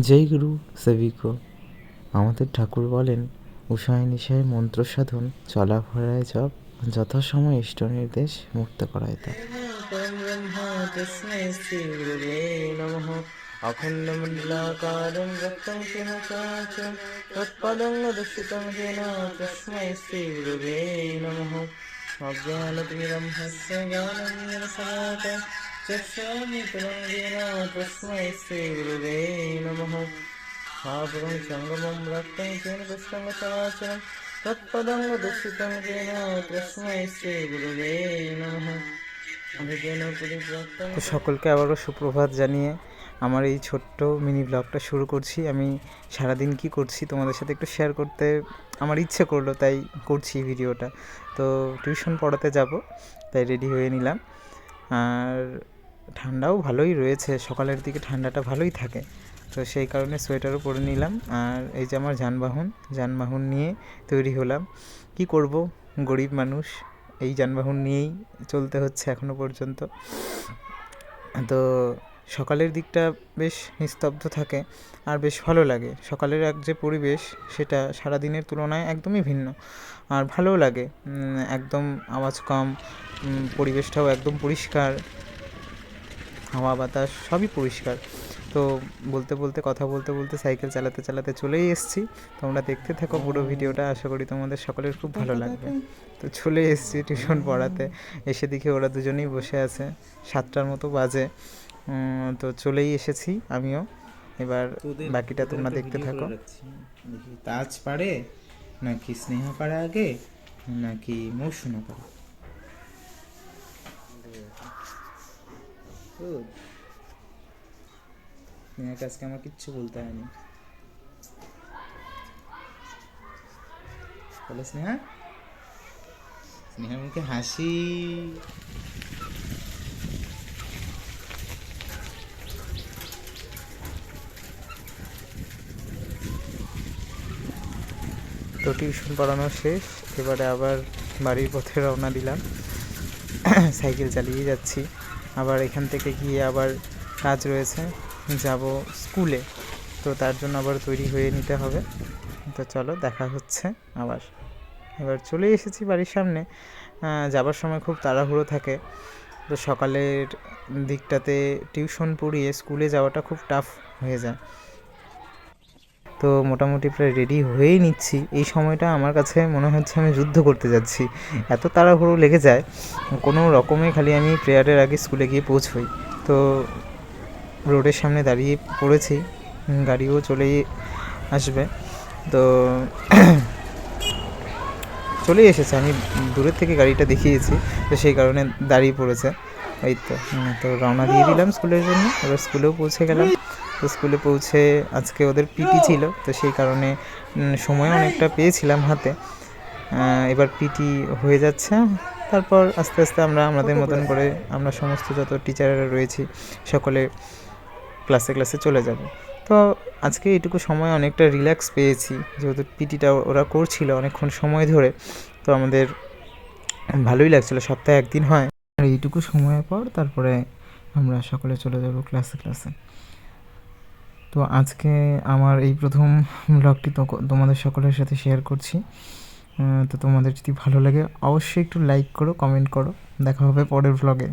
জয় গুরু সেবিকো। আমাদের ঠাকুর বলেন, উষায় নিশায় মন্ত্র সাধন, চলাফেরায় জপ, যথাসময় ইষ্ট নির্দেশ, মুক্ত করায় তা। অখণ্ডমণ্ডলাকারং ব্যক্তং সিংহাসনম তৎপদং দর্শিতং যেন তস্मै শ্রী গুরুবে নমঃ। অজ্ঞানতিমিরন্ধস্য জ্ঞানাঞ্জনশলাকয়া চক্ষুর্মিলিतं येन तस्मै श्रीगुरुवे नमः। स्थापकं सङ्गमं रक्तं येन पुष्पं चराचरं तत्पदं दर्शितं येन तस्मै श्रीगुरुवे नमः। তো সকলকে আবারও সুপ্রভাত জানিয়ে আমার এই ছোট্ট মিনি ব্লগটা শুরু করছি। আমি সারাদিন কি করছি তোমাদের সাথে একটু শেয়ার করতে আমার ইচ্ছে করলো, তাই করছি ভিডিওটা। তো টিউশন পড়াতে যাব, তাই রেডি হয়ে নিলাম। আর ঠান্ডাও ভালোই রয়েছে, সকালের দিকে ঠান্ডাটা ভালোই থাকে, তো সেই কারণে সোয়েটারও পরে নিলাম। আর এই যে আমার যানবাহন নিয়ে তৈরি হলাম। কি করব, গরিব মানুষ, এই যানবাহন নিয়েই চলতে হচ্ছে এখনো পর্যন্ত। তো সকালের দিকটা বেশ নিস্তব্ধ থাকে আর বেশ ভালো লাগে। সকালের এক যে পরিবেশ, সেটা সারাদিনের তুলনায় একদমই ভিন্ন আর ভালোও লাগে। একদম আওয়াজ কম, পরিবেশটাও একদম পরিষ্কার, হাওয়া বাতাস সবই পরিষ্কার। তো কথা বলতে সাইকেল চালাতে চলেই এসেছি। তোমরা দেখতে থাকো পুরো ভিডিওটা, আশা করি তোমাদের সকলের খুব ভালো লাগবে। তো চলে এসেছি টিউশন পড়াতে, এসে দেখি ওরা দুজনেই বসে আছে, 7টার মতো বাজে। তো চলেই এসেছি আমিও। এবার বাকিটা তোমরা দেখতে থাকো। দেখি তাজ পারে নাকি স্নেহা পারে আগে, নাকি মৌসুমা পারে। স্নেহাকে আজকে আমার কিচ্ছু বলতে হয়নি। বলো স্নেহার মুখে হাসি। তো টিউশন পড়ানো শেষ, এবারে আবার বাড়ির পথে রওনা দিলাম। সাইকেল চালিয়ে যাচ্ছি। আবার এখান থেকে গিয়ে আবার কাজ রয়েছে, যাব স্কুলে, তো তার জন্য আবার তৈরি হয়ে নিতে হবে। তো চলো দেখা হচ্ছে আবার। এবার চলে এসেছি বাড়ির সামনে। যাবার সময় খুব তাড়াহুড়ো থাকে, তো সকালের দিকটাতে টিউশন পড়িয়ে স্কুলে যাওয়াটা খুব টাফ হয়ে যায়। তো মোটামুটি প্রায় রেডি হয়েই নিচ্ছি। এই সময়টা আমার কাছে মনে হচ্ছে আমি যুদ্ধ করতে যাচ্ছি, এত তাড়াহুড়ো লেগে যায়। কোনো রকমে খালি আমি প্রেয়ারের আগে স্কুলে গিয়ে পৌঁছই। তো রোডের সামনে দাঁড়িয়ে পড়েছি, গাড়িও চলেই আসবে। তো চলেই এসেছে, আমি দূরের থেকে গাড়িটা দেখিয়েছি, তো সেই কারণে দাঁড়িয়ে পড়েছে। এই তো রওনা দিয়ে দিলাম স্কুলের জন্য। এবার স্কুলেও পৌঁছে গেলাম। তো স্কুলে পৌঁছে আজকে ওদের পিটি ছিল, তো সেই কারণে সময় অনেকটা পেয়েছিলাম হাতে। এবার পিটি হয়ে যাচ্ছে, তারপর আস্তে আস্তে আমরা আমাদের মতন করে আমরা সমস্ত যত টিচাররা রয়েছি সকলে ক্লাসে চলে যাব। তো আজকে এইটুকু সময় অনেকটা রিল্যাক্স পেয়েছি, যেহেতু পিটিটা ওরা করছিল অনেকক্ষণ সময় ধরে, তো আমাদের ভালোই লাগছিলো। সপ্তাহে একদিন হয়, আর এইটুকু সময়ের পর তারপরে আমরা সকলে চলে যাব ক্লাসে। তো আজকে আমার এই প্রথম ব্লগটি তো তোমাদের সকলের সাথে শেয়ার করছি। তো তোমাদের যদি ভালো লাগে অবশ্যই একটু লাইক করো, কমেন্ট করো। দেখা হবে পরের ব্লগে।